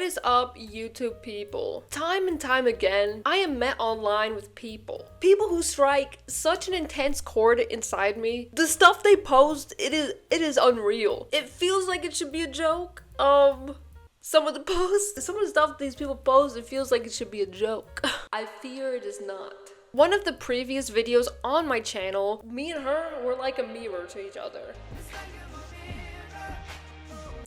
What is up, YouTube people? Time and time again, I am met online with people who strike such an intense chord inside me. The stuff they post, it is unreal. It feels like it should be a joke. Some of the stuff these people post, it feels like it should be a joke. I fear it is not. One of the previous videos on my channel, me and her were like a mirror to each other.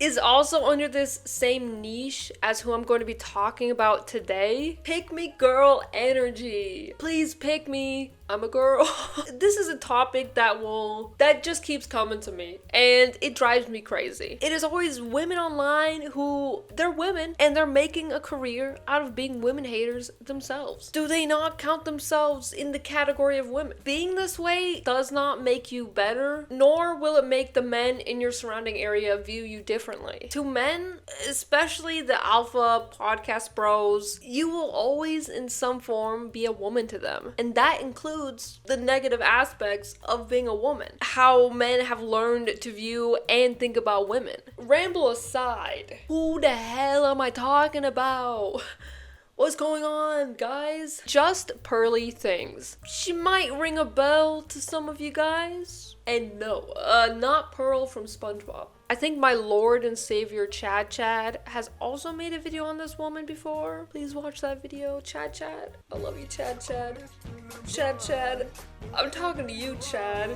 Is also under this same niche as who I'm going to be talking about today. Pick me girl energy. Please pick me. I'm a girl. This is a topic that just keeps coming to me and it drives me crazy. It is always women online who, they're women and they're making a career out of being women haters themselves. Do they not count themselves in the category of women? Being this way does not make you better, nor will it make the men in your surrounding area view you differently. To men, especially the alpha podcast bros, you will always in some form be a woman to them. And that includes the negative aspects of being a woman. How men have learned to view and think about women. Ramble aside, who the hell am I talking about? What's going on, guys? JustPearlyThings. She might ring a bell to some of you guys. And no, not Pearl from SpongeBob. I think my Lord and Savior Chad has also made a video on this woman before. Please watch that video. Chad. I love you, Chad. Chad. I'm talking to you, Chad.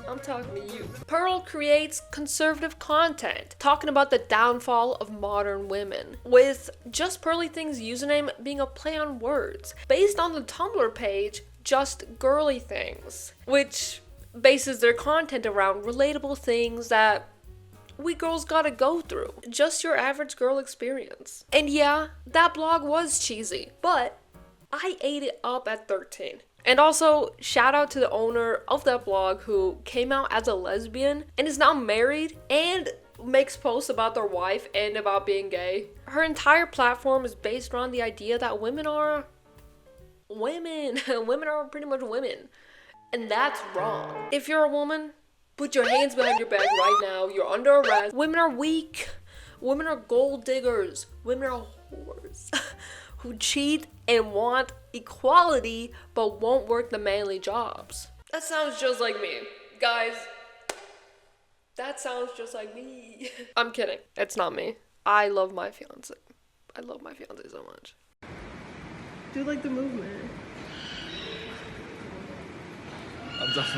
I'm talking to you. Pearl creates conservative content, talking about the downfall of modern women, with JustPearlyThings username being a play on words, based on the Tumblr page, JustGirlyThings, which bases their content around relatable things that we girls gotta go through. Just your average girl experience. And yeah, that blog was cheesy, but I ate it up at 13. And also, shout out to the owner of that blog who came out as a lesbian and is now married and makes posts about their wife and about being gay. Her entire platform is based around the idea that women are women. Women are pretty much women. And that's wrong. If you're a woman, put your hands behind your back right now. You're under arrest. Women are weak. Women are gold diggers. Women are whores who cheat and want equality but won't work the manly jobs. That sounds just like me. Guys, that sounds just like me. I'm kidding. It's not me. I love my fiance. I love my fiance so much. Do like the movement. I'm just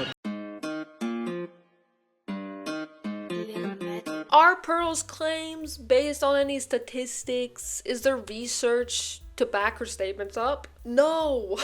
Are Pearl's claims based on any statistics? Is there research to back her statements up? No,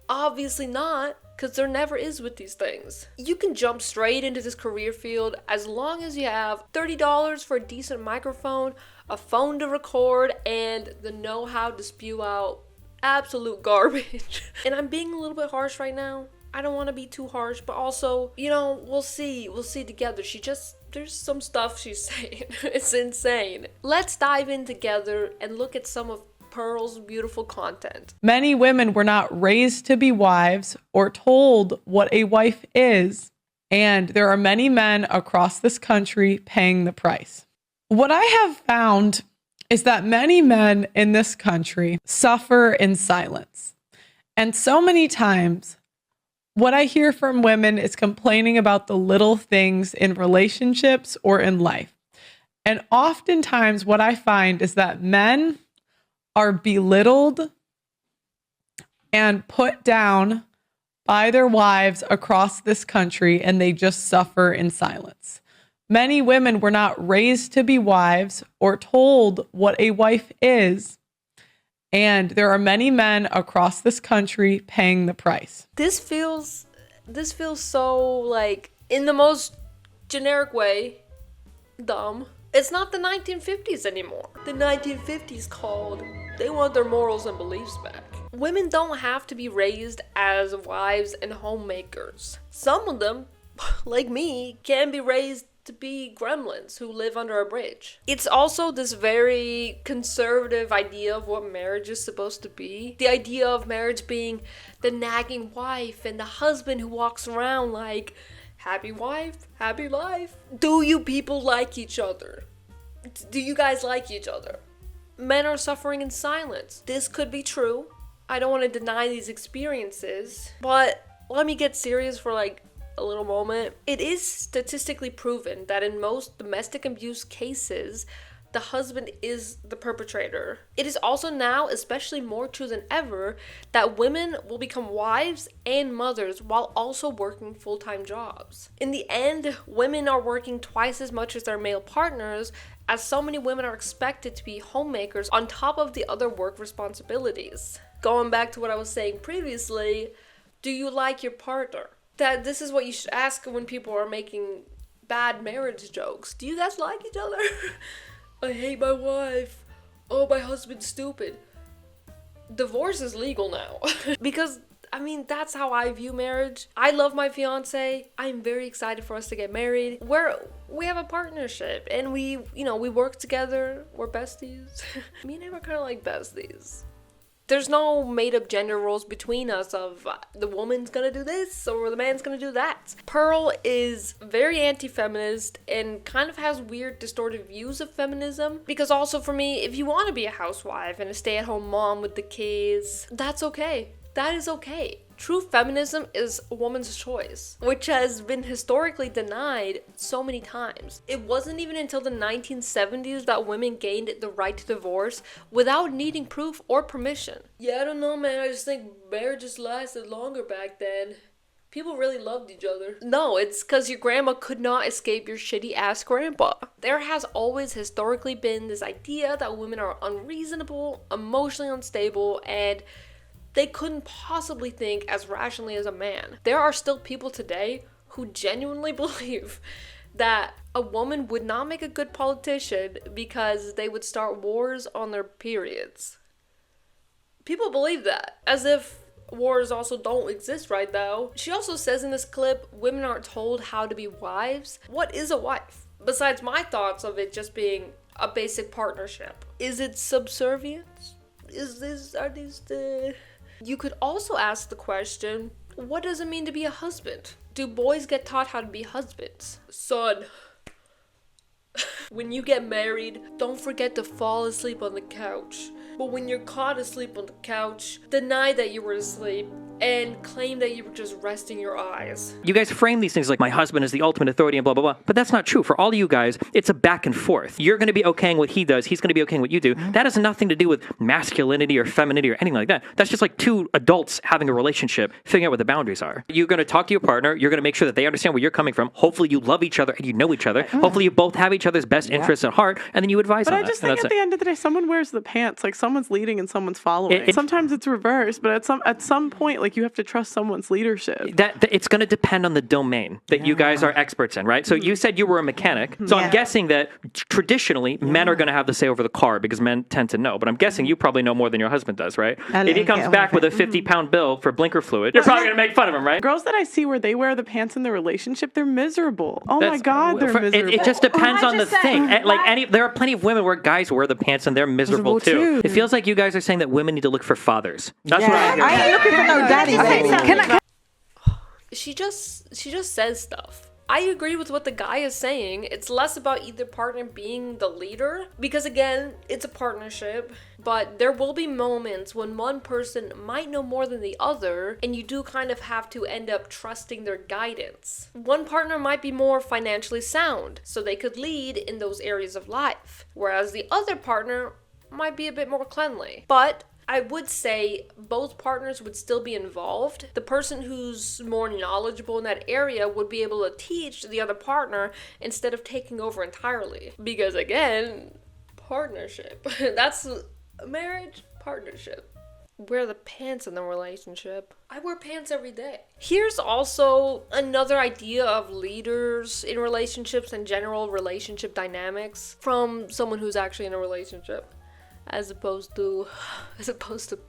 obviously not, because there never is with these things. You can jump straight into this career field as long as you have $30 for a decent microphone, a phone to record, and the know-how to spew out absolute garbage. And I'm being a little bit harsh right now. I don't want to be too harsh, but also, you know, we'll see together. There's some stuff she's saying. It's insane. Let's dive in together and look at some of Pearl's beautiful content. Many women were not raised to be wives or told what a wife is, and there are many men across this country paying the price. What I have found is that many men in this country suffer in silence. And so many times, what I hear from women is complaining about the little things in relationships or in life. And oftentimes what I find is that men are belittled and put down by their wives across this country, and they just suffer in silence. Many women were not raised to be wives or told what a wife is. And there are many men across this country paying the price. This feels so, like, in the most generic way, dumb. It's not the 1950s anymore. The 1950s called, they want their morals and beliefs back. Women don't have to be raised as wives and homemakers. Some of them, like me, can be raised to be gremlins who live under a bridge. It's also this very conservative idea of what marriage is supposed to be. The idea of marriage being the nagging wife and the husband who walks around like, happy wife, happy life. Do you people like each other? Do you guys like each other? men are suffering in silence. This could be true. I don't want to deny these experiences, but let me get serious for like a little moment. It is statistically proven that in most domestic abuse cases, the husband is the perpetrator. It is also now, especially more true than ever, that women will become wives and mothers while also working full-time jobs. In the end, women are working twice as much as their male partners, as so many women are expected to be homemakers on top of the other work responsibilities. Going back to what I was saying previously, do you like your partner? That this is what you should ask when people are making bad marriage jokes. Do you guys like each other? I hate my wife. Oh, my husband's stupid. Divorce is legal now. Because, I mean, that's how I view marriage. I love my fiance. I'm very excited for us to get married. We have a partnership and we work together. We're besties. Me and him are kind of like besties. There's no made-up gender roles between us of the woman's gonna do this or the man's gonna do that. Pearl is very anti-feminist and kind of has weird distorted views of feminism. Because also for me, if you want to be a housewife and a stay-at-home mom with the kids, that's okay. That is okay. True feminism is a woman's choice, which has been historically denied so many times. It wasn't even until the 1970s that women gained the right to divorce without needing proof or permission. Yeah, I don't know, man. I just think marriages lasted longer back then. People really loved each other. No, it's because your grandma could not escape your shitty ass grandpa. There has always historically been this idea that women are unreasonable, emotionally unstable, and they couldn't possibly think as rationally as a man. There are still people today who genuinely believe that a woman would not make a good politician because they would start wars on their periods. People believe that, as if wars also don't exist right now. She also says in this clip, women aren't told how to be wives. What is a wife? Besides my thoughts of it just being a basic partnership. Is it subservience? Are these the... You could also ask the question, what does it mean to be a husband? Do boys get taught how to be husbands? Son, when you get married, don't forget to fall asleep on the couch. But when you're caught asleep on the couch, deny that you were asleep and claim that you were just resting your eyes. You guys frame these things like my husband is the ultimate authority and blah, blah, blah. But that's not true. For all of you guys, it's a back and forth. You're going to be okaying what he does. He's going to be okaying what you do. That has nothing to do with masculinity or femininity or anything like that. That's just like two adults having a relationship, figuring out what the boundaries are. You're going to talk to your partner. You're going to make sure that they understand where you're coming from. Hopefully you love each other and you know each other. Hopefully you both have each other's best interests at heart, and then you advise on that. But I just think at the end of the day, someone wears the pants. Like someone's leading and someone's following. Sometimes it's reversed, but at some point, like you have to trust someone's leadership. That it's going to depend on the domain that you guys are experts in, right? So you said you were a mechanic. So I'm guessing that traditionally men are going to have the say over the car because men tend to know. But I'm guessing you probably know more than your husband does, right? If he comes back with a 50-pound bill for blinker fluid, you're probably going to make fun of him, right? Girls that I see where they wear the pants in the relationship, they're miserable. Oh my God, they're miserable. It just depends on the thing. There are plenty of women where guys wear the pants and they're miserable too. It feels like you guys are saying that women need to look for fathers. That's what I hear. I ain't looking for no daddy. She just says stuff. I agree with what the guy is saying. It's less about either partner being the leader, because again, it's a partnership, but there will be moments when one person might know more than the other, and you do kind of have to end up trusting their guidance. One partner might be more financially sound, so they could lead in those areas of life, whereas the other partner might be a bit more cleanly. But I would say both partners would still be involved. The person who's more knowledgeable in that area would be able to teach the other partner instead of taking over entirely. Because again, partnership. That's marriage, partnership. Wear the pants in the relationship. I wear pants every day. Here's also another idea of leaders in relationships and general relationship dynamics from someone who's actually in a relationship. As opposed to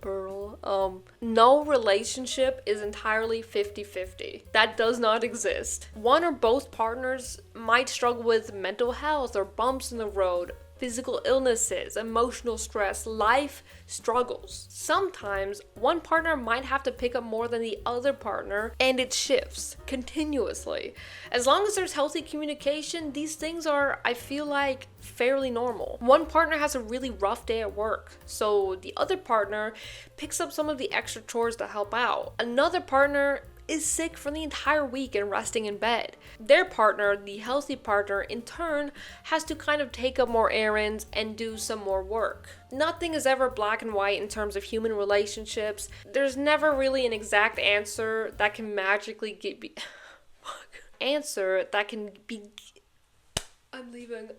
Pearl. No relationship is entirely 50-50. That does not exist. One or both partners might struggle with mental health or bumps in the road physical illnesses, emotional stress, life struggles. Sometimes one partner might have to pick up more than the other partner, and it shifts continuously. As long as there's healthy communication, these things are, I feel like, fairly normal. One partner has a really rough day at work, so the other partner picks up some of the extra chores to help out. Another partner is sick for the entire week and resting in bed. Their partner, the healthy partner, in turn, has to kind of take up more errands and do some more work. Nothing is ever black and white in terms of human relationships. There's never really an exact answer that can magically I'm leaving.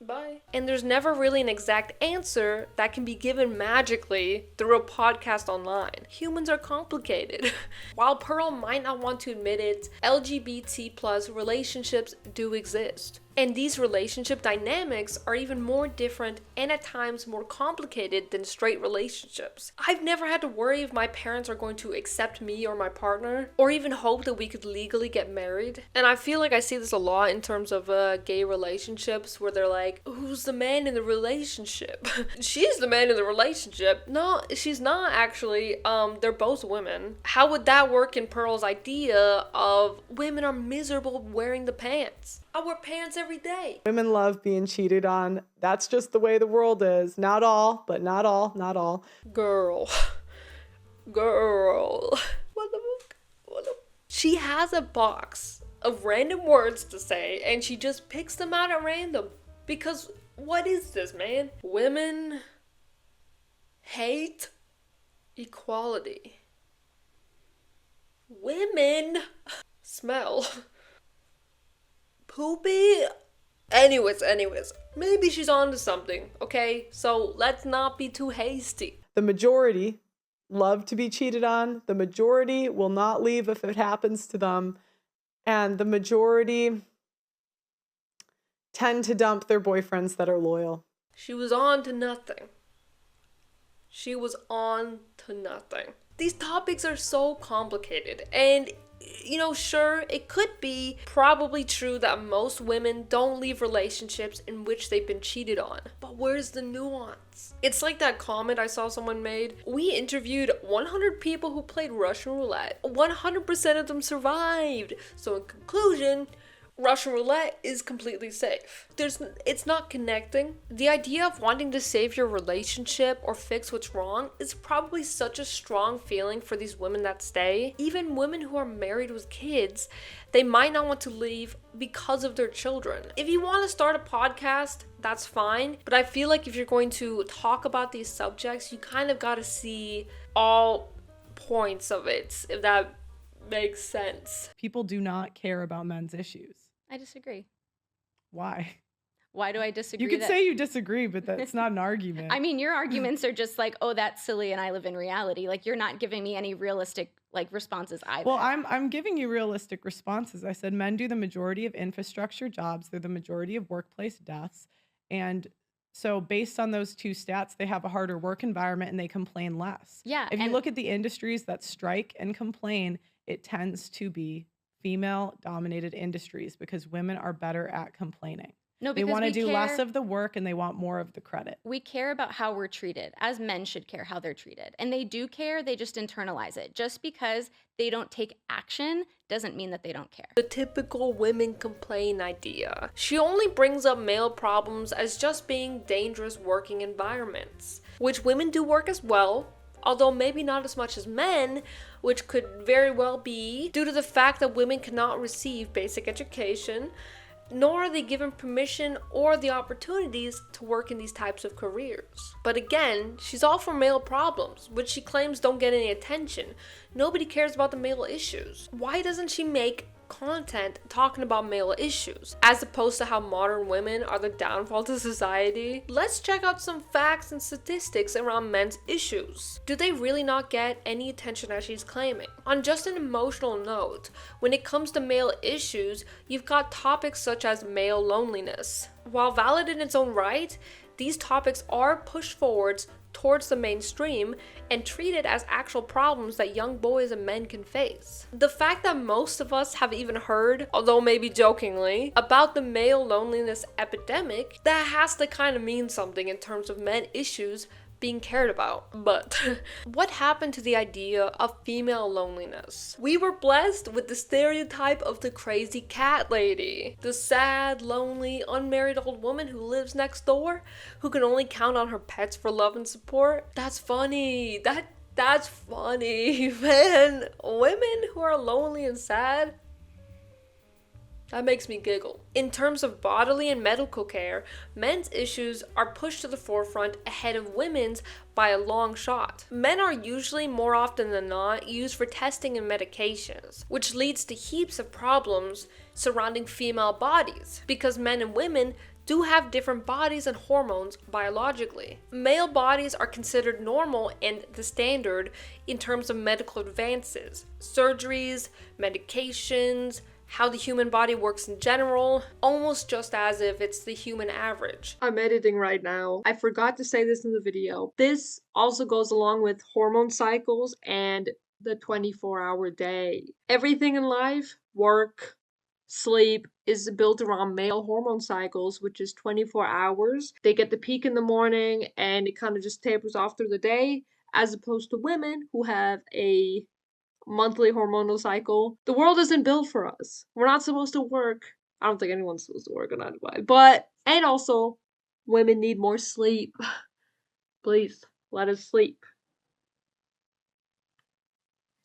Bye. And there's never really an exact answer that can be given magically through a podcast online. Humans are complicated. While Pearl might not want to admit it, LGBT plus relationships do exist. And these relationship dynamics are even more different and at times more complicated than straight relationships. I've never had to worry if my parents are going to accept me or my partner, or even hope that we could legally get married. And I feel like I see this a lot in terms of gay relationships, where they're like, who's the man in the relationship? She's the man in the relationship. No, she's not actually. They're both women. How would that work in Pearl's idea of women are miserable wearing the pants? I wear pants every day. Women love being cheated on. That's just the way the world is. Not all, but not all. Girl. What the fuck? She has a box of random words to say, and she just picks them out at random. Because what is this, man? Women hate equality. Women smell poopy. Anyways, maybe she's onto something, okay? So let's not be too hasty. The majority love to be cheated on. The majority will not leave if it happens to them. And the majority tend to dump their boyfriends that are loyal. She was on to nothing. These topics are so complicated, and sure, it could be probably true that most women don't leave relationships in which they've been cheated on. But where's the nuance? It's like that comment I saw someone made. We interviewed 100 people who played Russian roulette. 100% of them survived. So in conclusion, Russian roulette is completely safe. It's not connecting. The idea of wanting to save your relationship or fix what's wrong is probably such a strong feeling for these women that stay. Even women who are married with kids, they might not want to leave because of their children. If you want to start a podcast, that's fine. But I feel like if you're going to talk about these subjects, you kind of got to see all points of it, if that makes sense. People do not care about men's issues. I disagree. Why? Why do I disagree? You could say you disagree, but that's not an argument. I mean, your arguments are just like, oh, that's silly and I live in reality. Like, you're not giving me any realistic responses either. Well, I'm giving you realistic responses. I said men do the majority of infrastructure jobs. They're the majority of workplace deaths. And so based on those two stats, they have a harder work environment and they complain less. Yeah. If you look at the industries that strike and complain, it tends to be female-dominated industries because women are better at complaining. No, they want to do less of the work and they want more of the credit. We care about how we're treated, as men should care how they're treated. And they do care, they just internalize it. Just because they don't take action doesn't mean that they don't care. The typical women complain idea. She only brings up male problems as just being dangerous working environments, which women do work as well, although maybe not as much as men, which could very well be due to the fact that women cannot receive basic education, nor are they given permission or the opportunities to work in these types of careers. But again, she's all for male problems, which she claims don't get any attention. Nobody cares about the male issues. Why doesn't she make content talking about male issues, as opposed to how modern women are the downfall to society? Let's check out some facts and statistics around men's issues. Do they really not get any attention as she's claiming? On just an emotional note, when it comes to male issues, you've got topics such as male loneliness, While valid in its own right, these topics are pushed forwards towards the mainstream and treated as actual problems that young boys and men can face. The fact that most of us have even heard, although maybe jokingly, about the male loneliness epidemic, that has to kind of mean something in terms of men issues being cared about. But what happened to the idea of female loneliness? We were blessed with the stereotype of the crazy cat lady, the sad, lonely, unmarried old woman who lives next door, who can only count on her pets for love and support. That's funny. That's funny, man. Women who are lonely and sad, that makes me giggle. In terms of bodily and medical care, men's issues are pushed to the forefront ahead of women's by a long shot. Men are usually, more often than not, used for testing and medications, which leads to heaps of problems surrounding female bodies, because men and women do have different bodies and hormones biologically. Male bodies are considered normal and the standard in terms of medical advances, surgeries, medications, how the human body works in general, almost just as if it's the human average. I'm editing right now. I forgot to say this in the video. This also goes along with hormone cycles and the 24-hour day. Everything in life, work, sleep, is built around male hormone cycles, which is 24 hours. They get the peak in the morning and it kind of just tapers off through the day, as opposed to women who have a monthly hormonal cycle. The world isn't built for us. We're not supposed to work. I don't think anyone's supposed to work on 9 to 5. But, and also, women need more sleep. Please, let us sleep.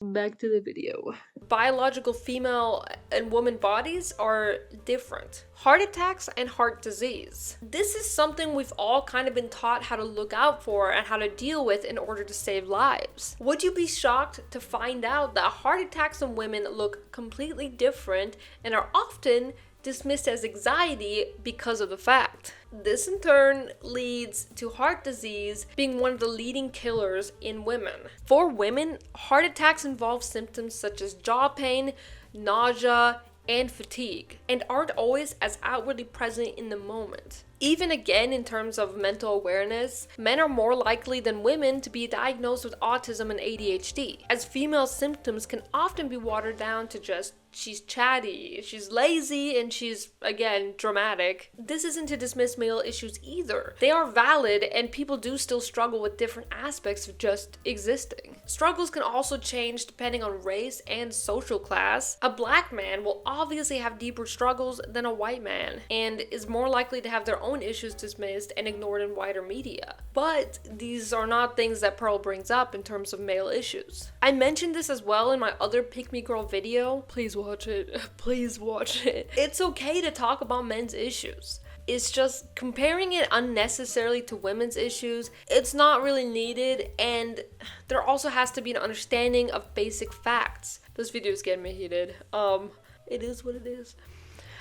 Back to the video. Biological female and woman bodies are different. Heart attacks and heart disease. This is something we've all kind of been taught how to look out for and how to deal with in order to save lives. Would you be shocked to find out that heart attacks in women look completely different and are often dismissed as anxiety because of the fact? This in turn leads to heart disease being one of the leading killers in women. For women, heart attacks involve symptoms such as jaw pain, nausea, and fatigue, and aren't always as outwardly present in the moment. Even again, in terms of mental awareness, men are more likely than women to be diagnosed with autism and ADHD, as female symptoms can often be watered down to just she's chatty, she's lazy, and she's, again, dramatic. This isn't to dismiss male issues either. They are valid, and people do still struggle with different aspects of just existing. Struggles can also change depending on race and social class. A black man will obviously have deeper struggles than a white man, and is more likely to have their own issues dismissed and ignored in wider media. But these are not things that Pearl brings up in terms of male issues. I mentioned this as well in my other Pick Me Girl video. Please watch it. Please watch it. It's okay to talk about men's issues. It's just comparing it unnecessarily to women's issues, it's not really needed, and there also has to be an understanding of basic facts. This video is getting me heated. It is what it is.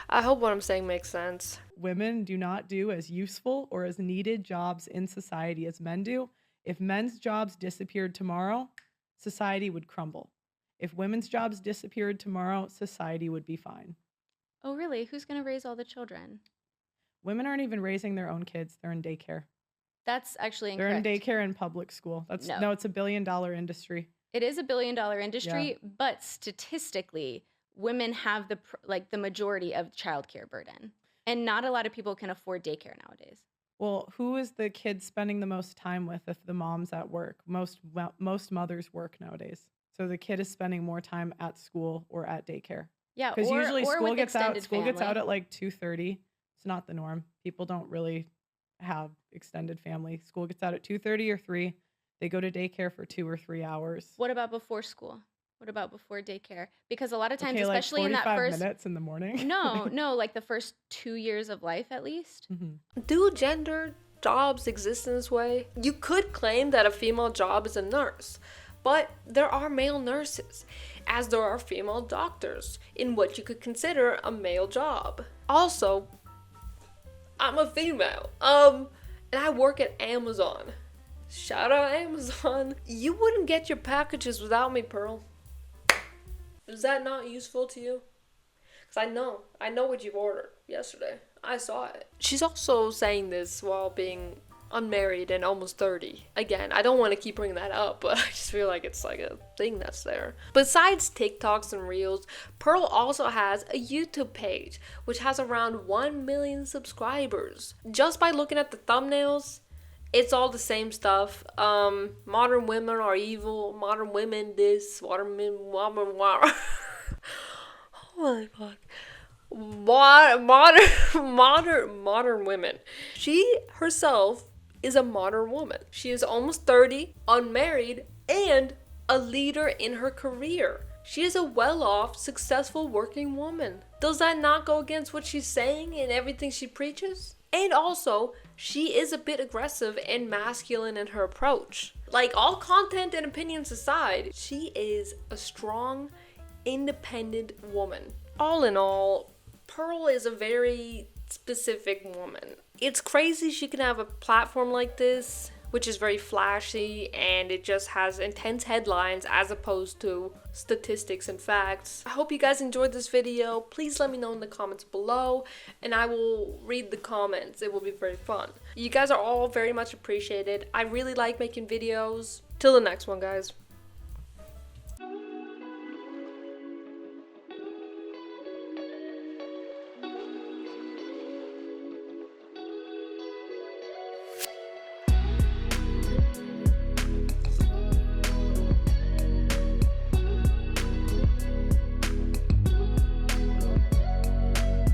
I hope what I'm saying makes sense. Women do not do as useful or as needed jobs in society as men do. If men's jobs disappeared tomorrow, society would crumble. If women's jobs disappeared tomorrow, society would be fine. Oh, really? Who's going to raise all the children? Women aren't even raising their own kids. They're in daycare. That's actually incorrect. They're in daycare and public school. No, it's $1 billion industry. It is a $1 billion industry, but statistically, women have the majority of childcare burden. And not a lot of people can afford daycare nowadays. Well, who is the kid spending the most time with if the mom's at work? Most mothers work nowadays. So the kid is spending more time at school or at daycare. Yeah, because usually school gets out at like 2:30. It's not the norm. People don't really have extended family. School gets out at 2:30 or 3. They go to daycare for 2 or 3 hours. What about before school? What about before daycare? Because a lot of times, like especially in that first minutes in the morning. no, like the first 2 years of life at least. Mm-hmm. Do gender jobs exist in this way? You could claim that a female job is a nurse, but there are male nurses, as there are female doctors, in what you could consider a male job. Also, I'm a female, and I work at Amazon. Shout out Amazon. You wouldn't get your packages without me, Pearl. Is that not useful to you? Because I know what you've ordered yesterday. I saw it. She's also saying this while being unmarried and almost 30. Again, I don't want to keep bringing that up, but I just feel like it's like a thing that's there. Besides TikToks and Reels, Pearl also has a YouTube page, which has around 1 million subscribers. Just by looking at the thumbnails, it's all the same stuff. Modern women are evil, modern women this, modern oh my god. Modern women. She herself is a modern woman. She is almost 30, unmarried, and a leader in her career. She is a well-off, successful working woman. Does that not go against what she's saying and everything she preaches? And also, she is a bit aggressive and masculine in her approach. Like, all content and opinions aside, she is a strong, independent woman. All in all, Pearl is a very specific woman. It's crazy she can have a platform like this, which is very flashy and it just has intense headlines as opposed to statistics and facts. I hope you guys enjoyed this video. Please let me know in the comments below and I will read the comments. It will be very fun. You guys are all very much appreciated. I really like making videos. Till the next one, guys.